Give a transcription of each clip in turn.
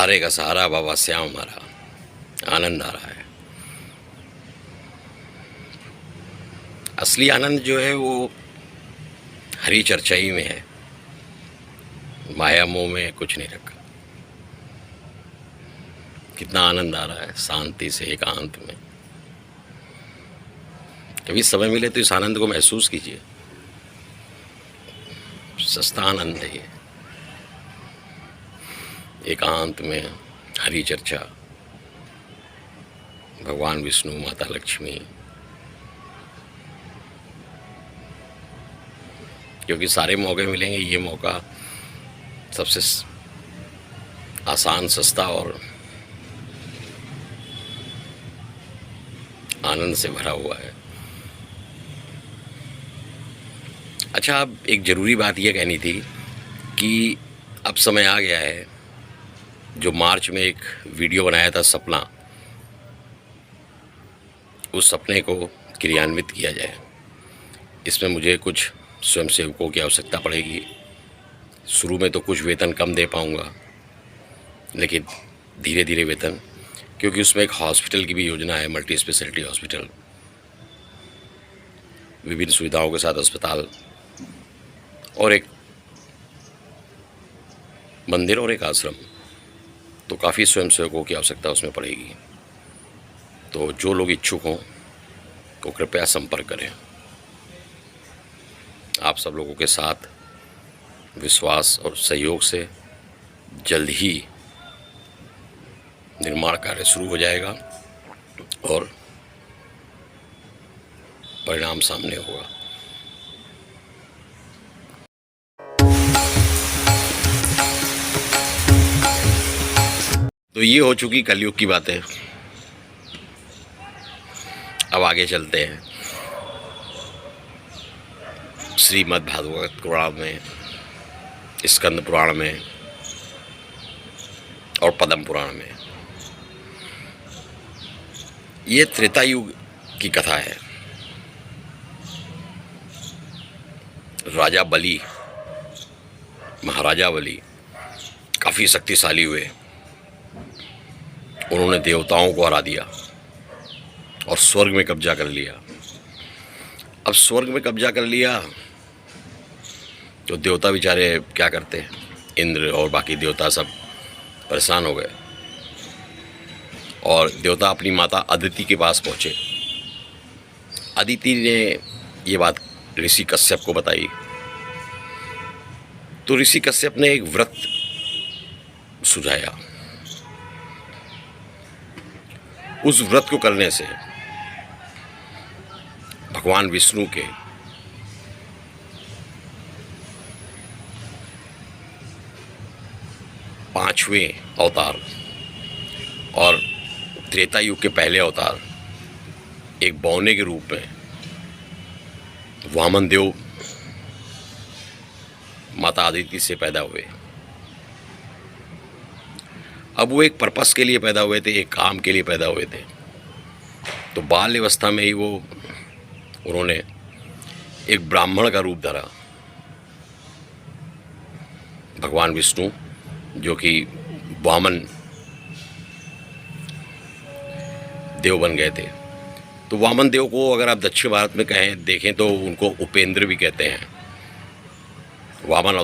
सहारे का सहारा बाबा श्याम हमारा, आनंद आ रहा है। असली आनंद जो है वो हरी चर्चाई में है, माया मोह में कुछ नहीं रखा। कितना आनंद आ रहा है शांति से एकांत में। कभी समय मिले तो इस आनंद को महसूस कीजिए। सस्ता आनंद है ये, एकांत में हरी चर्चा, भगवान विष्णु, माता लक्ष्मी। क्योंकि सारे मौके मिलेंगे, ये मौका सबसे आसान, सस्ता और आनंद से भरा हुआ है। अच्छा, अब एक ज़रूरी बात यह कहनी थी कि अब समय आ गया है, जो मार्च में एक वीडियो बनाया था सपना, उस सपने को क्रियान्वित किया जाए। इसमें मुझे कुछ स्वयंसेवकों की आवश्यकता पड़ेगी। शुरू में तो कुछ वेतन कम दे पाऊंगा, लेकिन धीरे धीरे वेतन, क्योंकि उसमें एक हॉस्पिटल की भी योजना है, मल्टी स्पेशलिटी हॉस्पिटल, विभिन्न सुविधाओं के साथ अस्पताल, और एक मंदिर और एक आश्रम। तो काफ़ी स्वयंसेवकों की आवश्यकता उसमें पड़ेगी। तो जो लोग इच्छुक हों तो कृपया संपर्क करें। आप सब लोगों के साथ विश्वास और सहयोग से जल्द ही निर्माण कार्य शुरू हो जाएगा और परिणाम सामने होगा। तो ये हो चुकी कलयुग की बातें। अब आगे चलते हैं श्रीमद् भागवत पुराण में, स्कंद पुराण में और पद्म पुराण में। ये त्रेता युग की कथा है। राजा बलि, महाराजा बलि काफ़ी शक्तिशाली हुए। उन्होंने देवताओं को हरा दिया और स्वर्ग में कब्जा कर लिया। अब स्वर्ग में कब्जा कर लिया तो देवता बेचारे क्या करते हैं, इंद्र और बाकी देवता सब परेशान हो गए और देवता अपनी माता अदिति के पास पहुँचे। अदिति ने ये बात ऋषि कश्यप को बताई। तो ऋषि कश्यप ने एक व्रत सुझाया। उस व्रत को करने से भगवान विष्णु के पांचवें अवतार और त्रेता युग के पहले अवतार, एक बौने के रूप में वामन देव माता अदिति से पैदा हुए। अब वो एक पर्पस के लिए पैदा हुए थे, एक काम के लिए पैदा हुए थे। तो बाल्य अवस्था में ही उन्होंने एक ब्राह्मण का रूप धरा। भगवान विष्णु जो कि वामन देव बन गए थे। तो वामन देव को अगर आप दक्षिण भारत में देखें तो उनको उपेंद्र भी कहते हैं। वामन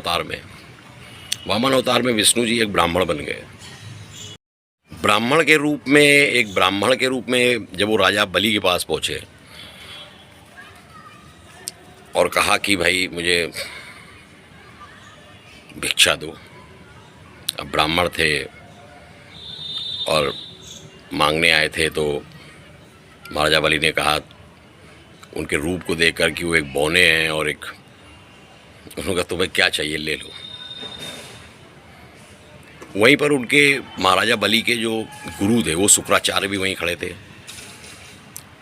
अवतार में विष्णु जी एक ब्राह्मण बन गए। ब्राह्मण के रूप में जब वो राजा बलि के पास पहुंचे और कहा कि भाई मुझे भिक्षा दो। अब ब्राह्मण थे और मांगने आए थे, तो महाराजा बलि ने कहा उनके रूप को देखकर कि वो एक बौने हैं और एक, उन्होंने कहा तुम्हें क्या चाहिए ले लो। वहीं पर उनके महाराजा बलि के जो गुरु थे वो शुक्राचार्य भी वहीं खड़े थे।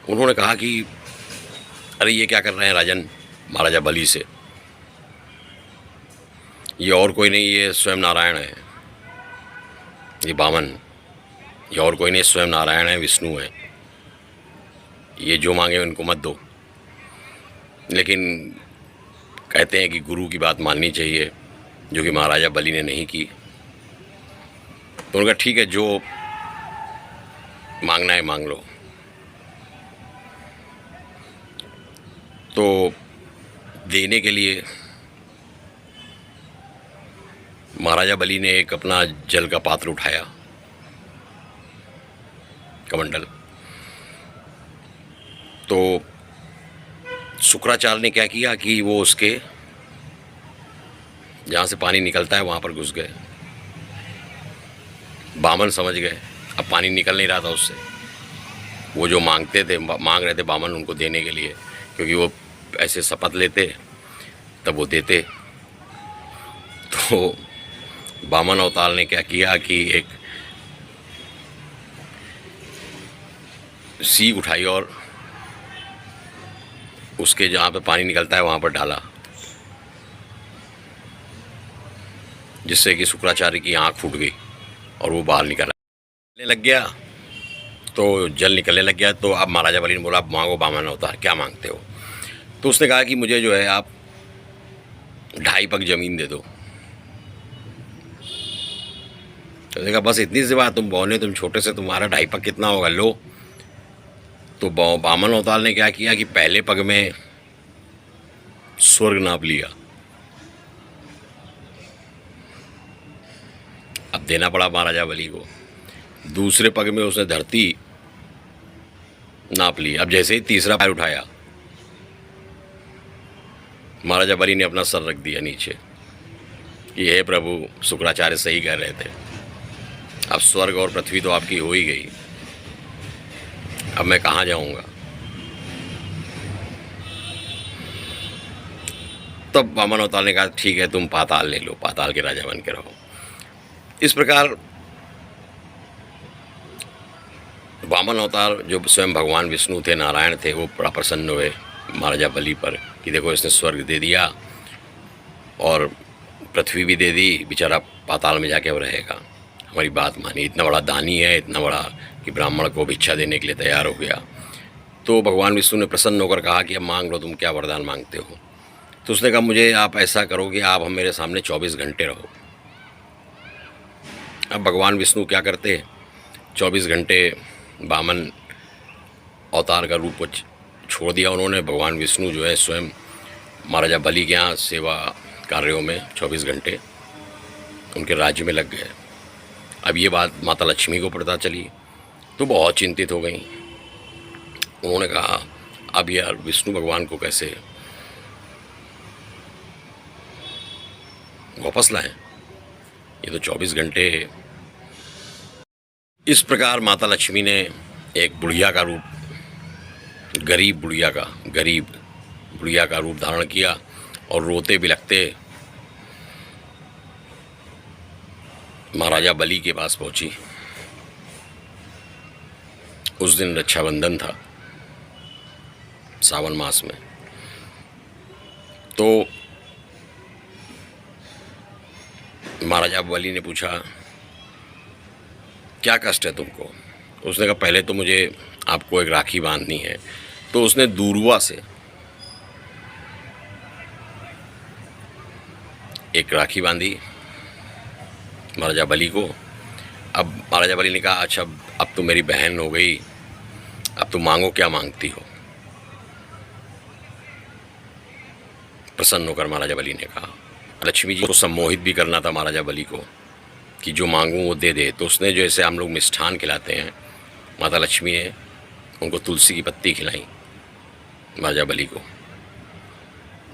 उन्होंने कहा कि अरे ये क्या कर रहे हैं राजन, महाराजा बलि से, ये और कोई नहीं, ये स्वयं नारायण है, ये वामन, ये और कोई नहीं, स्वयं नारायण है, विष्णु है, ये जो मांगे उनको मत दो। लेकिन कहते हैं कि गुरु की बात माननी चाहिए, जो कि महाराजा बलि ने नहीं की। तो उन्होंने कहा ठीक है, जो मांगना है मांग लो। तो देने के लिए महाराजा बलि ने एक अपना जल का पात्र उठाया, कमंडल। तो शुक्राचार्य ने क्या किया कि वो उसके जहाँ से पानी निकलता है वहाँ पर घुस गए। बामन समझ गए अब पानी निकल नहीं रहा था उससे। वो जो मांग रहे थे बामन उनको देने के लिए, क्योंकि वो ऐसे शपथ लेते तब वो देते। तो बामन अवतार ने क्या किया कि एक सीख उठाई और उसके जहाँ पे पानी निकलता है वहाँ पर डाला, जिससे कि शुक्राचार्य की आँख फूट गई और वो बाहर निकलने लग गया। तो जल निकलने लग गया। तो अब महाराजा बलि ने बोला, अब मांगो बामन अवतार, क्या मांगते हो? तो उसने कहा कि मुझे जो है आप 2.5 पग ज़मीन दे दो। तो उसने कहा बस इतनी सी बात, तुम बौने, तुम छोटे से, तुम्हारा 2.5 पग कितना होगा, लो। तो बामन अवतार ने क्या किया कि पहले पग में स्वर्ग नाप लिया। अब देना पड़ा महाराजा बलि को। दूसरे पग में उसने धरती नाप ली। अब जैसे ही तीसरा पैर उठाया, महाराजा बलि ने अपना सर रख दिया नीचे कि हे प्रभु, शुक्राचार्य सही कह रहे थे, अब स्वर्ग और पृथ्वी तो आपकी हो ही गई, अब मैं कहाँ जाऊंगा? तब वामन अवतार ने कहा ठीक है, तुम पाताल ले लो, पाताल के राजा बन के रहो। इस प्रकार वामन अवतार, जो स्वयं भगवान विष्णु थे, नारायण थे, वो बड़ा प्रसन्न हुए महाराजा बलि पर कि देखो इसने स्वर्ग दे दिया और पृथ्वी भी दे दी, बेचारा पाताल में जाके अब रहेगा। हमारी बात मानी, इतना बड़ा दानी है, इतना बड़ा कि ब्राह्मण को भिक्षा देने के लिए तैयार हो गया। तो भगवान विष्णु ने प्रसन्न होकर कहा कि अब मांग लो, तुम क्या वरदान मांगते हो? तो उसने कहा मुझे आप ऐसा करो कि आप हम मेरे सामने 24 घंटे रहो। अब भगवान विष्णु क्या करते, 24 घंटे वामन अवतार का रूप छोड़ दिया उन्होंने। भगवान विष्णु जो है स्वयं महाराजा बलि के यहाँ सेवा कार्यों में 24 घंटे उनके राज्य में लग गए। अब ये बात माता लक्ष्मी को पता चली तो बहुत चिंतित हो गई। उन्होंने कहा अब यार विष्णु भगवान को कैसे वापस लाएं, ये तो 24 घंटे। इस प्रकार माता लक्ष्मी ने एक बुढ़िया का रूप, गरीब बुढ़िया का रूप धारण किया और रोते बिलखते महाराजा बलि के पास पहुंची। उस दिन रक्षाबंधन था, सावन मास में। तो महाराजा बलि ने पूछा क्या कष्ट है तुमको? उसने कहा पहले तो मुझे आपको एक राखी बांधनी है। तो उसने दूर्वा से एक राखी बांधी महाराजा बलि को। अब महाराजा बलि ने कहा अच्छा अब तो मेरी बहन हो गई, अब तो मांगो, क्या मांगती हो? प्रसन्न होकर महाराजा बलि ने कहा, लक्ष्मी जी को सम्मोहित भी करना था महाराजा बलि को कि जो मांगूं वो दे दे। तो उसने जो ऐसे हम लोग मिष्ठान खिलाते हैं, माता लक्ष्मी ने उनको तुलसी की पत्ती खिलाई महाराजा बलि को।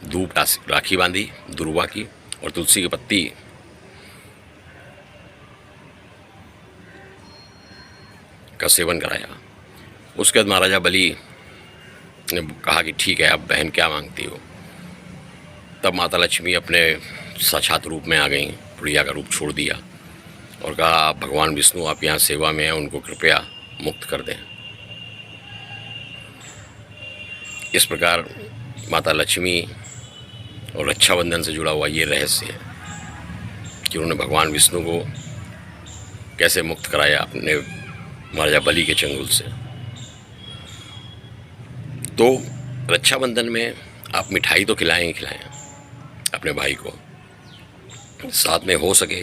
धूप राखी बांधी दुर्वा की और तुलसी की पत्ती का सेवन कराया। उसके बाद महाराजा बलि ने कहा कि ठीक है अब बहन क्या मांगती हो? तब माता लक्ष्मी अपने साक्षात रूप में आ गई, बुढ़िया का रूप छोड़ दिया और कहा भगवान विष्णु आप यहाँ सेवा में हैं, उनको कृपया मुक्त कर दें। इस प्रकार माता लक्ष्मी और रक्षाबंधन से जुड़ा हुआ ये रहस्य है कि उन्होंने भगवान विष्णु को कैसे मुक्त कराया अपने महाराजा बलि के चंगुल से। तो रक्षाबंधन में आप मिठाई तो खिलाएं ही खिलाएं अपने भाई को, साथ में हो सके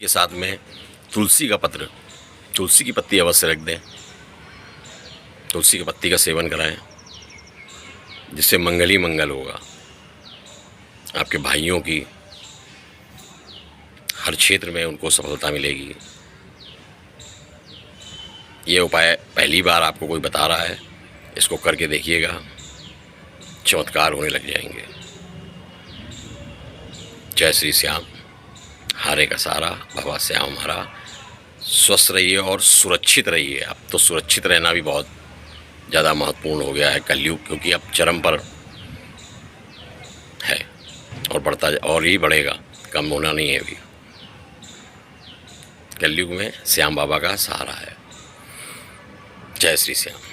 के साथ में तुलसी का पत्र, तुलसी की पत्ती अवश्य रख दें। तुलसी की पत्ती का सेवन कराएं, जिससे मंगल ही मंगल होगा। आपके भाइयों की हर क्षेत्र में उनको सफलता मिलेगी। ये उपाय पहली बार आपको कोई बता रहा है, इसको करके देखिएगा, चमत्कार होने लग जाएंगे। जय श्री श्याम, हारे का सारा, बाबा श्याम हमारा। स्वस्थ रहिए और सुरक्षित रहिए। अब तो सुरक्षित रहना भी बहुत ज़्यादा महत्वपूर्ण हो गया है कलयुग, क्योंकि अब चरम पर है और बढ़ता और ही बढ़ेगा, कम होना नहीं है अभी। कलयुग में श्याम बाबा का सहारा है। जय श्री श्याम।